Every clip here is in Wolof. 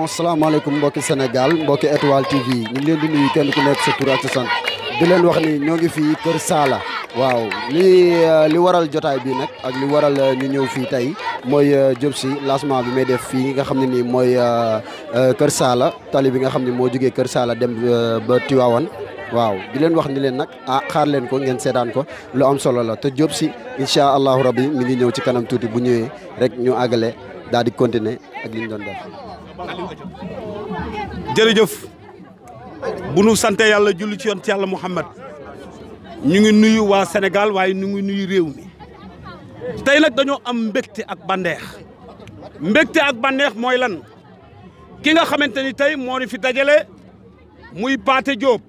bon salaamaaleykum mbokki Sénégal mbokki Étoile TV ñu ngi leen di nuyu kenn ku nekk sa tur ak sa sant di leen wax ni ñoo ngi fii Kër Saala waaw li waral jotaay bi nag ak li waral ñu ñëw fii tey mooy Diop Sy lancement bi may def fii nga xam ne nii mooy Kër Saala tali bi nga xam ne moo jógee Kër Saala dem ba Tivaouane waaw di leen wax ni leen nag xaar leen ko ngeen seetaan ko lu am solo la te Diop Sy incha allahu rabbi mi ngi ñëw ci kanam tuuti bu ñëwee rek ñu àggale daal di continuer ak li ñu doon def. jërëjëf bu nu sante yàlla julli ci yonent yàlla Muhammad ñu ngi nuyu waa Sénégal waaye ñu ngi nuyu réew mi tey nag dañoo am mbégte ak bandeex mooy lan ki nga xamante ni tey moo ni fi dajale muy Pathé Diop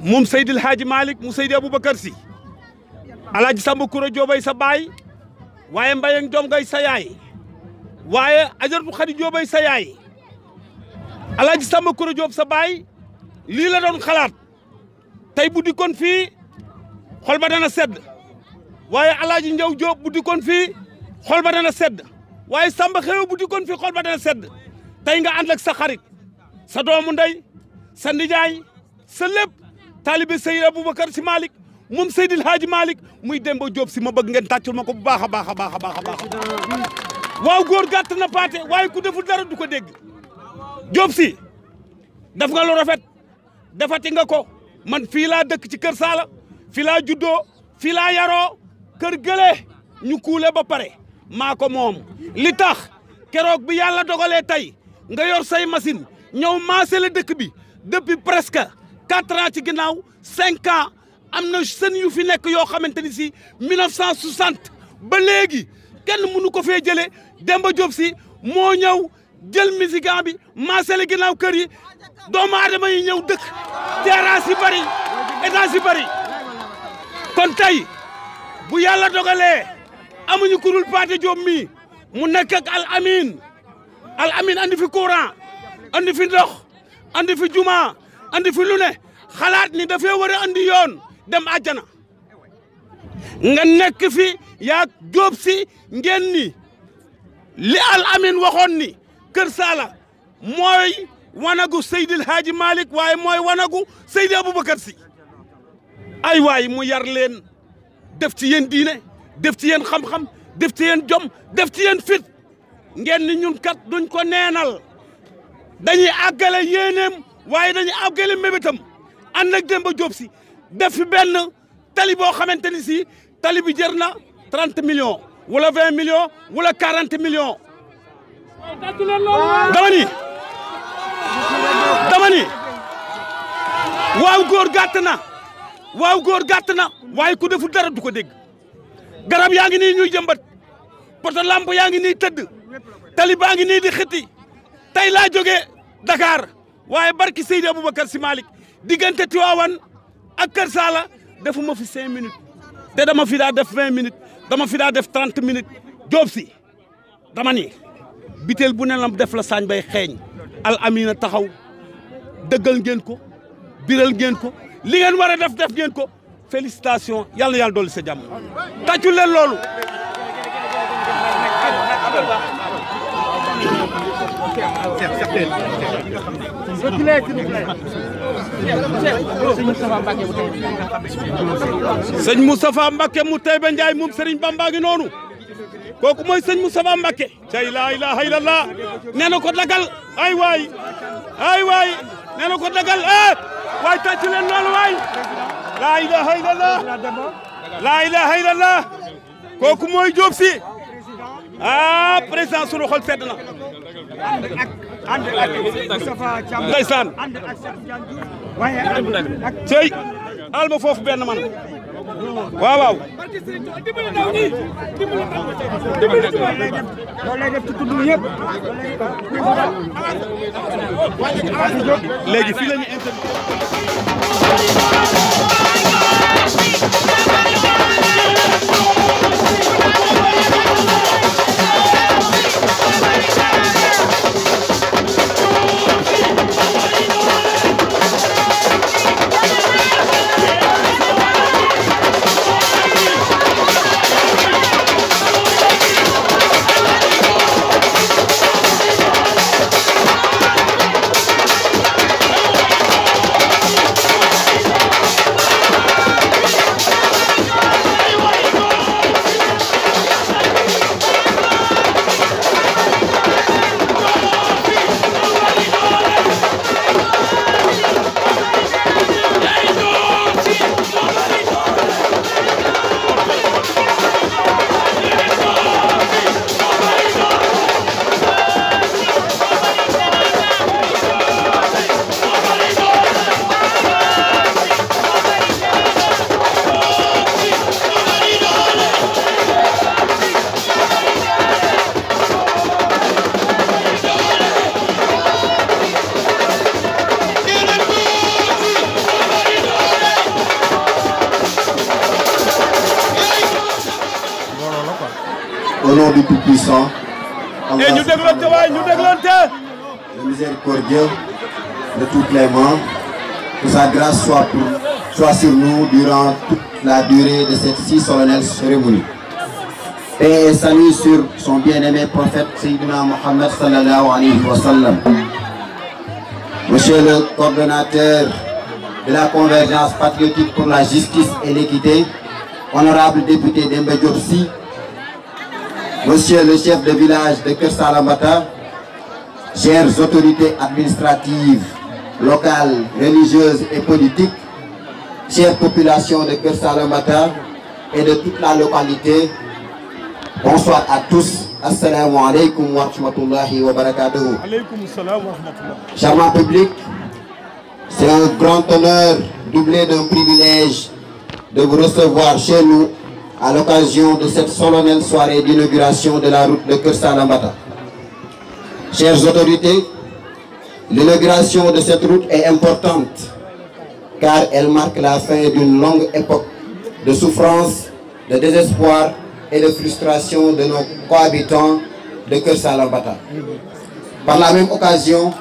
moom Seydil Hadji Malick mu Seydi Aboubacar Sy Alaaji Samba Koura Diobay sa baay waaye Mbayang Diom ngay sa yaay waaye Ajaratu Khady Diobay sa yaay Alaaji Samba Koura Diop sa baay lii la doon xalaat tey bu dikkoon fii xol ba dana sedd waaye Alaaji Njaw Diop bu dikkoon fii xol ba dana sedd waaye Samba Xew bu dikkoon fii xol ba dana sedd tey nga ànd ak sa xarit sa doomu ndey sa ndijaay sa lépp taalibe Seydi Aboubacar Sy Malick moom Seydil Hadji Malick muy Demba Diop Sy ma bëgg ngeen tàccul ma ko bu baax a baax a baax a baax a baax waaw góor gàtt na Pathé waaye ku deful dara du ko dégg Diop Sy def nga lu rafet defati nga ko man fii laa dëkk ci Kër Saala fii laa juddoo fii laa yaroo kër gële ñu kuule ba pare maa ko moom li tax keroog bi yàlla dogalee tey nga yor say machine ñëw maasale dëkk bi depuis presque 4 ans ci ginnaaw 5 ans am na sën yu fi nekk yoo xamante ni si 1960 ba léegi kenn mënu ko fee jëlee Demba Diop Sy moo ñëw jël musique bi maasale ginnaaw kër yi doomu aadama yi ñëw dëkk terrasse yi bari étage yi bari kon tey bu yàlla dogalee amuñu kurul Pathé Diop mi mu nekk ak Al Amine andi fi courant andi fi ndox andi fi juma andi fi lu ne xalaat ni dafay war a andi yoon dem àjjana nga nekk fi yaa Diop Sy ngeen ni li Al Amine waxoon ni Kër Saala mooy wanagu Seydil Hadji Malick waaye mooy wanagu Seydi Aboubacar Sy ay waay mu yar leen def ci yéen diine def ci yéen xam-xam def ci yéen jom def ci yéen fit ngeen ni ñun kat duñ ko neenal dañuy àggale yéeneem waaye dañuy àggale mébétam ànd ak Demba Diop Sy def fi benn tali boo xamante ni si tali bi jër na 30 millions wala 20 millions wala 40 millions dama ni waaw góor gàtt na waaye ku deful dara du ko dégg garab yaa ngi nii ñuy jëmbat poto lamp yaa ngi nii tëdd tali baa ngi nii di xiti tey laa jógee Dakar waaye barki Seydi Aboubacar Sy Malick diggante Tivaouane ak Kër Saala defuma fi 5 minutes te dama fi daa def 20 minutes dama fi daa def 30 minutes Diop Sy dama ni biteel bu ne lam def la saañ bay xeeñ Al Amine taxaw dëggal ngeen ko biral ngeen ko li ngeen war a def ngeen ko félicitation yàlla yàlla dolli sa jàmm tàccu leen loolu sëñ Moustapha Mbacké mu Taïba Ndiaye moom Serigne Bamba ngi noonu kooku mooy sëñ Moustapha Mbacké cay laa ilaha illallah nee na ko dagal ay waay nee na ko dagal waay tàcc leen loolu waay laa ilaha illallah kooku mooy Diop Sy président sunu xol sedd na ndeysaan cey al ma foofu benn man waaw léegi fii la ñu nom du Tout-Puissant, et ñu déglante waay ñu déglante. le miséricordieux, le tout clément, que sa grâce soit sur nous durant toute la durée de cette si solennelle cérémonie. Paix et salut sur son bien-aimé prophète Sayyidina Mohammed sallallahu alayhi wa sallam. Monsieur le coordonnateur de la convergence patriotique pour la justice et l'équité, honorable député Demba Diop Sy, monsieur le chef de village de Keur Salamata, chères autorités administratives, locales, religieuses et politiques, chère population de Keur Salamata et de toute la localité, bonsoir à tous. Assalamu alaikum wa rahmatullahi wa barakatuhu. Charmant public, c'est un grand honneur doublé d'un privilège de vous recevoir chez nous à l'occasion de cette solennelle soirée d'inauguration de la route de Keur Salamata. Chères autorités, l'inauguration de cette route est importante car elle marque la fin d'une longue époque de souffrance, de désespoir et de frustration de nos cohabitants de Keur Salamata. Par la même occasion,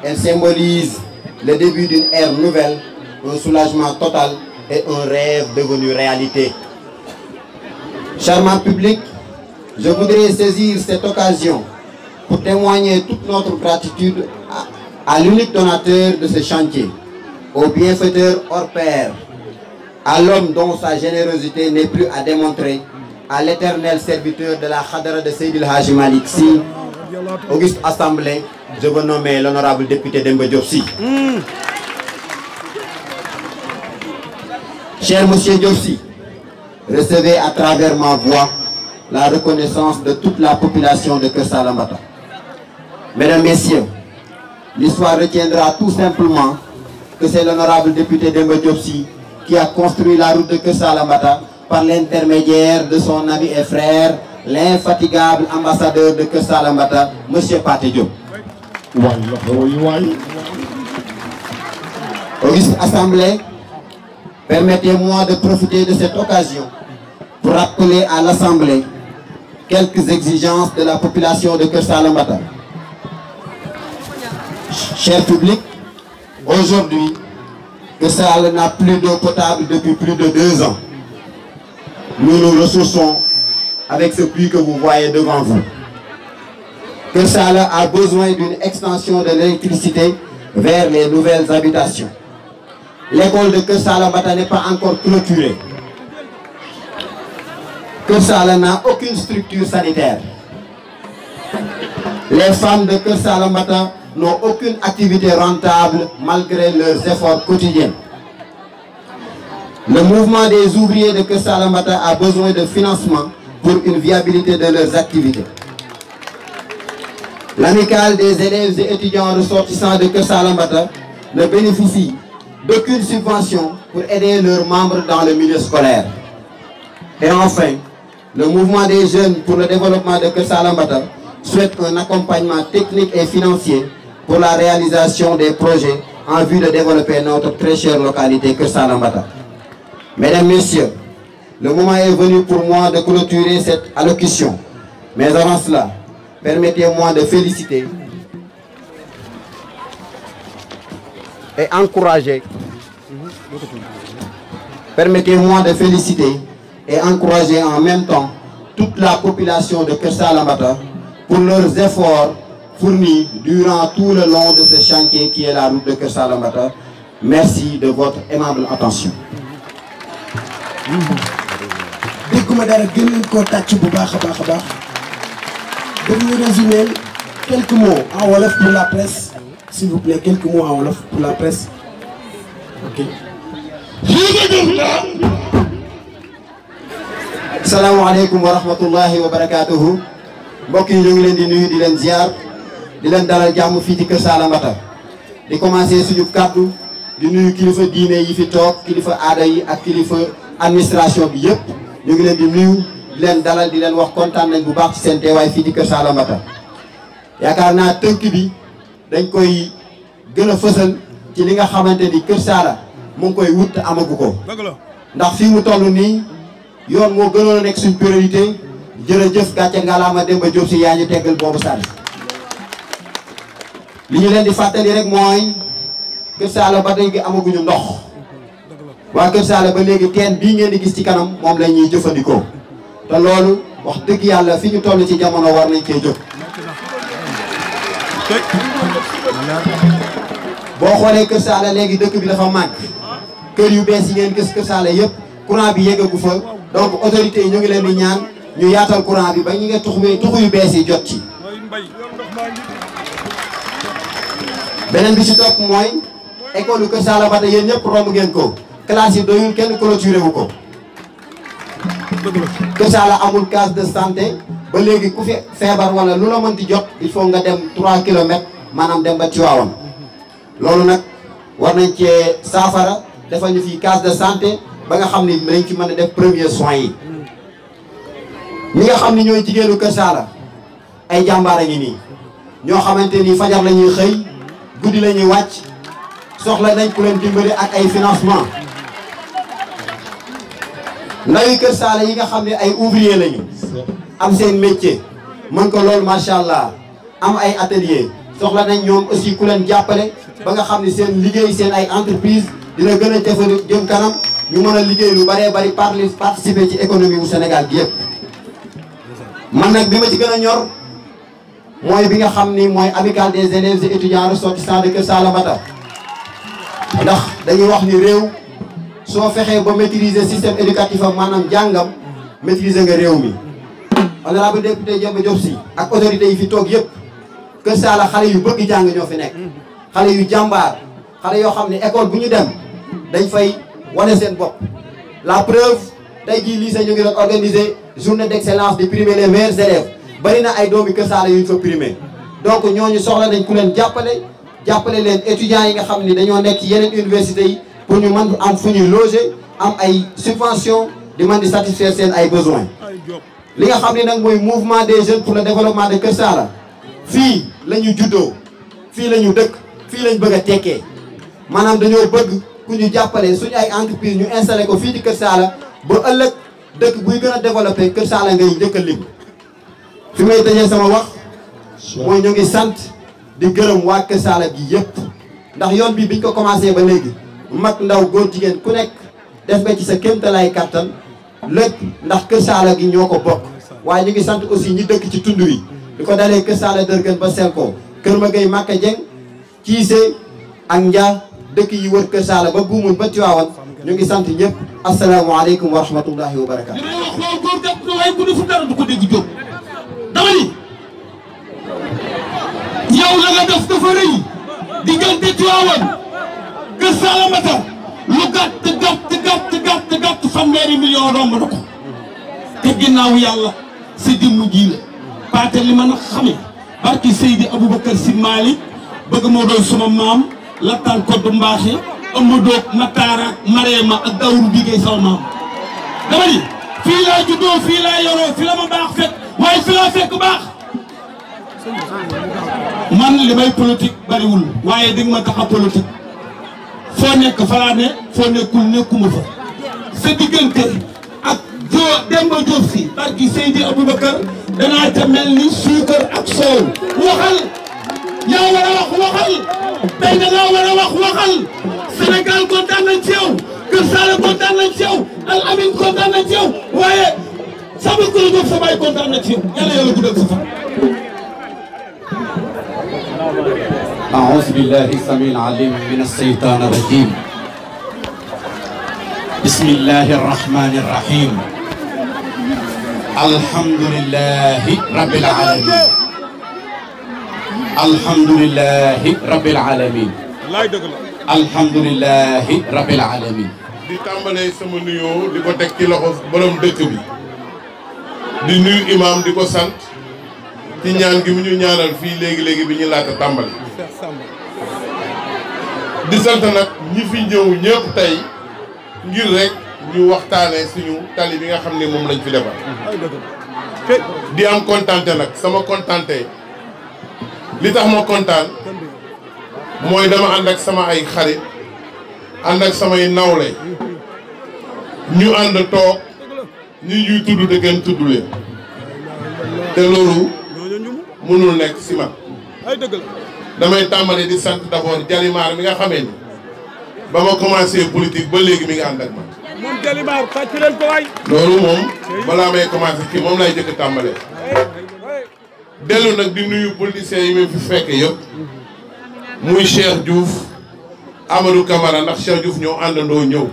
elle symbolise le début d'une ère nouvelle, un soulagement total et un rêve devenu réalité. Charmant public, je voudrais saisir cette occasion pour témoigner toute notre gratitude à l'unique donateur de ce chantier, au bienfaiteur hors pair, à l'homme dont sa générosité n'est plus à démontrer, à l'éternel serviteur de la Khadra de Seydil Hadji Malick Sy, Auguste Assemblée, je veux nommer l'honorable député Demba Diop Sy. Cher monsieur Diop Sy, recevez à travers ma voix la reconnaissance de toute la population de Keur Salamata. Mesdames, Messieurs, l'histoire retiendra tout simplement que c'est l'honorable député Demba Diop Sy qui a construit la route de Keur Salamata par l'intermédiaire de son ami et frère, l'infatigable ambassadeur de Keur Salamata, M. Pathé Diop. Auguste Assemblée, permettez-moi de profiter de cette occasion pour rappeler à l'Assemblée quelques exigences de la population de Keur Salamata. Cher public, aujourd'hui, Keur Salamata n'a plus d'eau potable depuis plus de 2 ans. Nous nous ressourçons avec ce puits que vous voyez devant vous. Keur Salamata a besoin d'une extension de l'électricité vers les nouvelles habitations. L'école de Keur Salamata n'est pas encore clôturée. Keur Salamata n'a aucune structure sanitaire. Les femmes de Keur Salamata n'ont aucune activité rentable malgré leurs efforts quotidiens. Le mouvement des ouvriers de Keur Salamata a besoin de financement pour une viabilité de leurs activités. L'amicale des élèves et étudiants ressortissants de Keur Salamata ne bénéficie d'aucune subvention pour aider leurs membres dans le milieu scolaire. Et enfin, le mouvement des jeunes pour le développement de Keur Salamata souhaite un accompagnement technique et financier pour la réalisation des projets en vue de développer notre très chère localité Keur Salamata. Mesdames, Messieurs, le moment est venu pour moi de clôturer cette allocution. Mais avant cela, permettez-moi de féliciter et encourager. Permettez-moi de féliciter et encourager en même temps toute la population de Keur Salamata pour leurs efforts fournis durant tout le long de ce chantier qui est la route de Keur Salamata. Merci de votre aimable attention. Résumer quelques mots en wolof pour la presse, s'il vous plaît, quelques mots en wolof pour la presse. Ok. Assalamu alaikum wa rahmatullahi wa barakatuhu. Mbokk yi ñu ngi leen di nuyu di leen ziar di leen dalal jàmm fii ci Keur Salamata. Di commencer suñu kàddu di nuyu kilifa diine yi fi toog kilifa aada yi ak kilifa administration bi yëpp ñu ngi leen di nuyu di leen dalal di leen wax kontaan nañ bu baax ci seen teewaay fii ci Keur Salamata. yaakaar naa tënk bi dañ koy gën a fësal ci li nga xamante ni Keur Salamata mu ngi koy wut amagu ko. ndax fii mu toll nii yoon moo gënoon a nekk suñ priorité jërëjëf gàcce ngalaama Demba Diop si yaa ñu teggal boobu sànni. li ñu leen di fàttali rek mooy Kër Saala ba léegi amaguñu ndox waa Kër Saala ba léegi teen bii ngeen di gis ci kanam moom la ñuy jëfandikoo te loolu wax dëgg yàlla fi ñu toll ci jamono war nañ cee jóg. boo xoolee Kër Saala léegi dëkk bi dafa màgg kër yu bees yi ngeen gis Kër Saala yëpp courant bi yeggagu fa donc autorités yi ñu ngi leen di ñaan ñu yaatal courant bi ba ñi nga tuxu yu bees yi jot ci. beneen bi ci topp mooy école yu Kër Saala ba tey yéen ñëpp romb ngeen ko classe yi doyul kenn clôturé wu ko. Kër Saala amul case de santé ba léegi ku fi feebar wala lu la mënti jot il faut nga dem 3 kilomètres maanaam dem ba Tivaouane. loolu nag war nañ cee saafara defal ñu fii case de santé ba nga xam ni dañ ci mën a def premiers soins yi. ñi nga xam ni ñooy jigéenu Kër Saala ay jàmbaar a ngi nii ñoo xamante ni fajar la ñuy xëy guddi la ñuy wàcc soxla nañ ku leen dimbali ak ay financement ndawi Kër Saala yi nga xam ne ay ouvrier lañu am seen métier mën ko loolu macha allah am ay atelier soxla nañ ñoom aussi ku leen jàppale ba nga xam ne seen liggéey seen ay entreprise dina gën a jëm kanam ñu mën a liggéey lu bëree bëri participer ci économie bu Sénégal gi yëpp. man nag bi ma ci gën a ñor mooy bi nga xam ni mooy amicale des élèves et étudiants ressortissants de Kër Saala Bata ndax dañuy wax ni réew soo fexee ba maîtriser système éducatif am maanaam jàngam maîtriser nga réew mi. honorable député Demba Diop Sy ak autorités yi fi toog yëpp Kër Saala xale yu bëgg jàng ñoo fi nekk xale yu jàmbaar xale yoo xam ne école bu ñu dem dañ fay wane seen bopp. la preuve tey jii lycée ñu ngi doon organiser journée d'excellence di primer les meilleurs élèves bari na ay doomi Kër Saala yu ñu fa primer donc ñooñu soxla nañ ku leen jàppale leen étudiants yi nga xam ni dañoo nekk ci yeneen universités yi pour ñu mën am fu ñuy loger am ay subventions di mën di satisfaire seen ay besoins. li nga xam ne nag mooy mouvement des jeunes pour le développement de Kër Saala fii la ñu juddoo fii la ñu dëkk fii lañ bëgg a tekkee maanaam dañoo bëgg ku ñu jàppale suñu ay entreprise ñu installé ko fii ci Kër Saala ba ëllëg dëkk buy gën a développé Kër Saala ngay njëkk a lim. fi may tëjee sama wax mooy ñu ngi sant di gërëm waa Kër Saala gi yëpp ndax yoon bi biñ ko commencé ba léegi mag ndaw góor jigéen ku nekk def nga ci sa kéemtalaay kattan lépp ndax Kër Saala gi ñoo ko bokk waaye ñu ngi sant aussi ñi dëkk ci tund wi di ko dalee Kër Saala Dërgën ba Selko Kër Magay Makka Jeng Ciise ak Ndia dëkk yi wër Kër Saala ba Buumun ba Tiwaawan ñu ngi sant ñëpp asalaamaaleykum wa rahmatullahi wa barakaatu. li may wax loolu góor jàpp na waaye ku defu dara du ko dégg jóg dama ni yow la nga def dafa rëy diggante Tiwaawan Kër Saala Mata lu gàtt fanweeri million romb na ko te ginnaaw yàlla sa jëmm ji la paate li ma nag xame barki Seydi Aboubacar Sy Malick bëgg moo doon suma maam la tal koddu mbaaxe Amadou Matara Marema ak Dawru Bigey sama maam dama ni fii laa juddoo fii laa yoroo fi la ma baax fekk waaye fi laa fekk baax man li may politique bariwul waaye di nga ma tax a politique foo nekk falaa ne foo nekkul nekkuma fa sa diggante ak Demba Diop Sy barki Seydi Aboubacar danaa ca mel ni suukar ak soow waxal yaa war a wax waxal tey da ngaa war a wax waxal Sénégal kontaan nañ ci yow Kër Saala kontaan nañ ci yow Al Amin kontaan nañ ci yow waaye sama kuréel Diop sa baay kontaan nañ ci yow yàlla yàlla guddal sa fan. أعوذ بالله السميع العليم من الشيطان الرجيم بسم الله الرحمن الرحيم الحمد لله رب العالمين الحمد لله رب العالمين الحمد لله رب العالمين di tàmbalee sama nuyoo di ko teg ci loxo borom dëkk bi di nuyu imam di ko sant ci ñaan gi mu ñu ñaanal fii léegi-léegi bi ñu laata tàmbali di sant nag ñi fi ñëw ñëpp tey ngir rek ñu waxtaane suñu tali bi nga xam ne moom lañ fi defar di am kontante nag sama kontante li tax ma kontaan mooy dama ànd ak sama ay xarit ànd ak samay nawle ñu ànd toog ñi ñuy tudd te kenn tudd leen te loolu mënul nekk si man damay tàmbali di sant d'abord Jalimar mi nga xamee ni ba ma commencé politique ba léegi mi ngi ànd ak man. moom Jalimar fàcc leen ko waay. loolu moom balaa may commencé ci moom lay jëkk tàmbalee. dellu nag di nuyu politiciens yi ma fi fekk yëpp muy Cheikh Diouf Amadou Camara ndax Cheikh Diouf ñoo àndandoo ñëw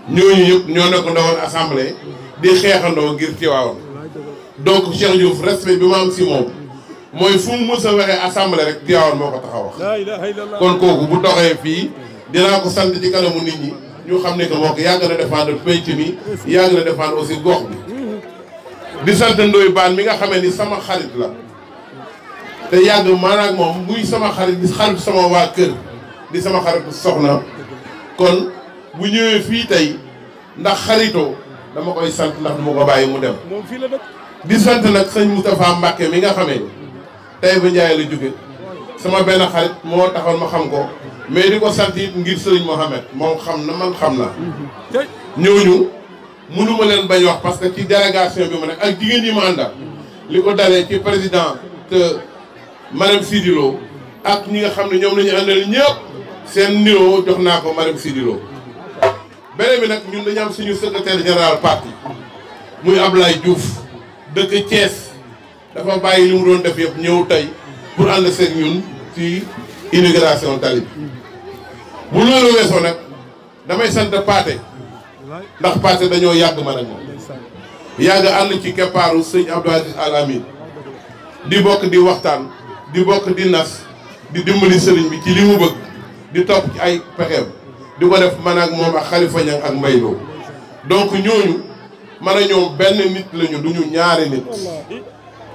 ñooñu yëpp ñoo nekk ndawoon assemblée di xeexandoo ngir Tivaouane donc Cheikh Diouf respect bi ma am si moom mooy fu mu mës a waxee assemblée rek Tivaouane moo ko tax a wax kon kooku bu doxee fii dinaa ko sant ci kanamu nit ñi ñu xam ne que moo ko yàgg na défendre penc mi yàgg na défendre aussi gox bi di sant Ndoye Bane mi nga xamee ni sama xarit la te yàgg maanaam moom muy sama xarit di xarit sama waa kër di sama xarit soxna kon bu ñëwee fii tey ndax xaritoo dama koy sant ndax du ma ko bàyyi mu dem di sant nag sëñ Moustapha Mbacke mi nga xamee ni tey ba Ndiaye la jóge sama benn xarit moo taxoon ma xam ko mais di ko sant it ngir sëriñ Mohamed moom xam na man xam na ñooñu mënuma leen bañ wax parce que ci délégation bi ma nekk ak jigéen ñi ma àndal li ko dalee ci président te madame Sidilo ak ñi nga xam ne ñoom la ñu àndal ñëpp seen niroo jox naa ko madame Sidilo beneen bi nag ñun dañu am suñu secrétaire général parti muy Ablaye Diouf dëkk Thiès dafa bàyyi li mu doon def yëpp ñëw tey pour ànd seeg ñun ci inauguration tali bi bu loolu weesoo nag damay sant Paate ndax Paate dañoo yàgg man ak moom yàgg ànd ci keppaaru sëñ Abdou Aziz Al Amin di bokk di waxtaan di bokk di nas di dimbali sëriñ bi ci li mu bëgg di topp ci ay pexeem di ko def man ak moom ak Khalifa Niang ak Mbayloo donc ñooñu man a ñoom benn nit lañu duñu ñaari nit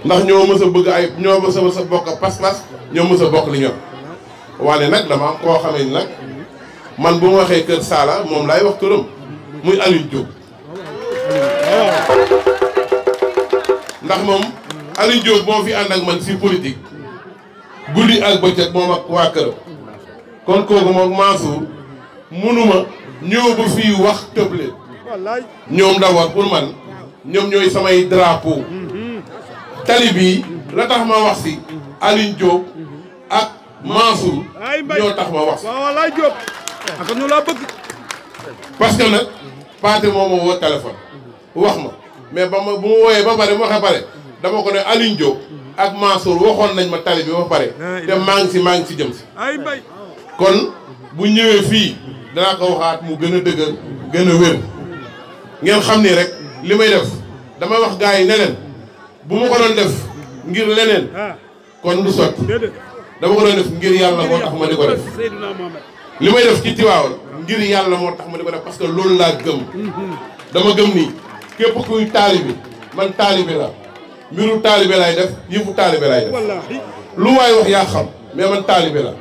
ndax ñoo mës a bëgg ay ñoo mës a bokk pas-pas ñoo mës a bokk li ñor waane nag dama am koo xamee ni nag man bu ma waxee Kër Saala moom laay wax turam muy Alioune Diop ndax moom Alioune Diop moo fi ànd ak man si politique guddi ak bëccëg moom ak waa këram kon kooku moom Mansour mënuma ñëw ba fii wax tëble ñoom d'abord pour man ñoom ñooy samay drapeau tali bii la tax ma wax si Alioune Diop ak Mansour ñoo tax ma wax si wallaay Diop ak ñu la bëgg parce que nag Paate moo ma woo téléphone wax ma mais ba ma bu ma wooyee ba pare ma waxee pare dama ko ne Alioune Diop ak Mansour waxoon nañ ma tali bi ba pare te maa ngi si jëm si kon bu ñëwee fii danaa ko waxaat mu gën a dëgër gën a wér ngeen xam ni rek li may def damay wax gars yi ne leen bu ma ko doon def ngir leneen kon du sotti dama ko doon def ngir yàlla moo tax ma di ko def li may def ci Tivaouane ngir yàlla moo tax ma di ko def parce que loolu laa gëm dama gëm ni képp kuy taalibi man taalibi la mbiru taalibe lay def yëfu taalibe lay def lu waay wax yaa xam mais man taalibe la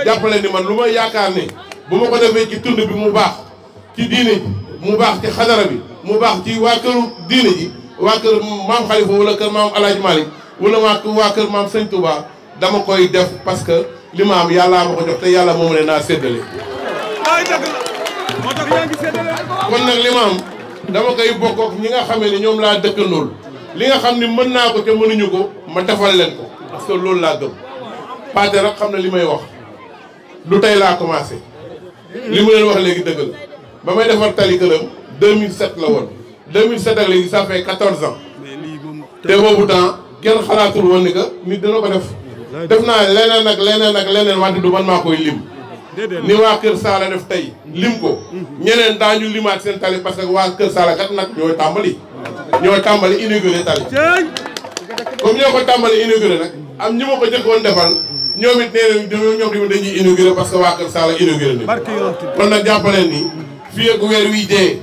jàppale ni man lu ma yaakaar ni bu ma ko defee ci tund bi mu baax ci diine ji mu baax ci xadara bi mu baax ci waa këru diine ji waa kër maam Khalifa wala kër maam El Hadj Malick wala waa kër maam Sëñ Touba dama koy def parce que li ma am yàllaa ma ko jox te yàlla moom ne naa séddale. moo tax yaa ngi séddale. kon nag li ma am dama koy bokk ak ñi nga xamee ni ñoom laa dëkkandool li nga xam ni mën naa ko te mënuñu ko ma defal leen ko parce que loolu laa gëm. Paate nag xam na li may wax du tey laa commencé li mu leen wax léegi dëgg la ba may defar tali këram 2007 la woon 2007 ak léegi ça fait 14 ans te boobu temps kenn xalaatul woon ni que nit dina ko def naa leneen ak leneen ak leneen wante du man maa koy lim ni waa Kër Saala def tey lim ko ñeneen daañu limaat seen tali parce que waa Kër Saala kat nag ñoo tàmbali inauguré tali comme ñoo ko tàmbali inauguré nag am ñi ma ko jëkkoon defal ñoom it nee nañ ñoom tamit dañuy inauguré parce que waa Kër Saala inauguré nañ kon nag jàppaleen ni fii ak weer wii dee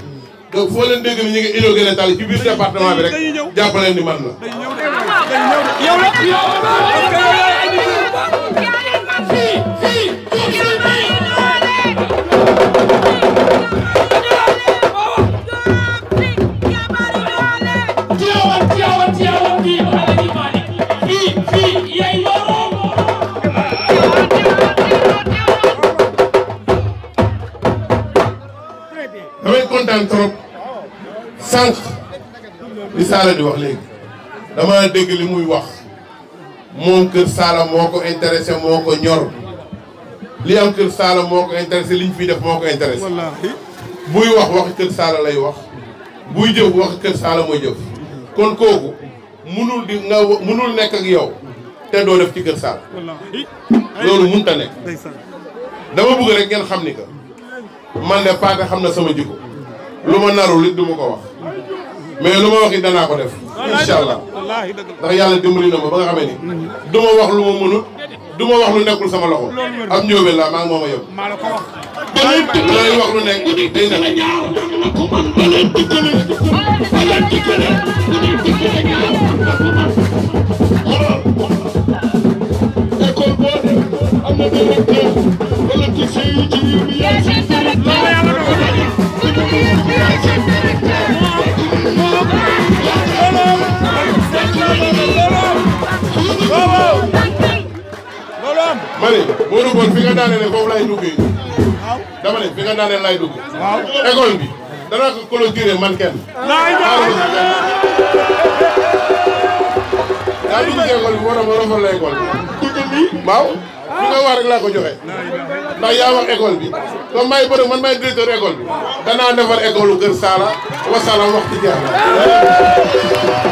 donc foo leen dégg ni ñu ngi inauguré tali ci biir département bi rek jàppaleen ni man la damay kontaan trop sànq li Saala di wax léegi dama dégg li muy wax moom Kër Saalum moo ko intéressé moo ko ñor li am Kër Saalum moo ko intéressé li ñu fiy def moo ko intéressé buy wax Kër Saalum lay wax buy jëf wax Kër Saalum mooy jëf kon kooku munul nekk ak yow te doo def ci Kër Saalum loolu mënut a nekk dama bëgg rek ngeen xam ni que man de Pathé xam na sama jikko lu ma narul it du ma ko wax mais lu ma wax it danaa ko def incha allah ndax yàlla dimbali na ma ba nga xamee ni du ma wax lu ma mënut du ma wax lu nekkul sama loxo am njóobeen laa maa ngi moom a yem lay wax lu nekk day nekk école boo dem am na directeur wala lycée yi ci réew mi yaay seen directeur ma ne boo duggoon fi nga daane ne foofu lay duggee dama ne fi nga daane lay dugg école bi danaa ko clôturer man kenn daa dugg ci école bi moo tax ma rafetlu la école bi waaw fi nga wax rek laa ko joxe ndax yaa wax école bi comme may bëri man may directeur école bi danaa defar école Kër Saalum wasalaam waxtu jeex na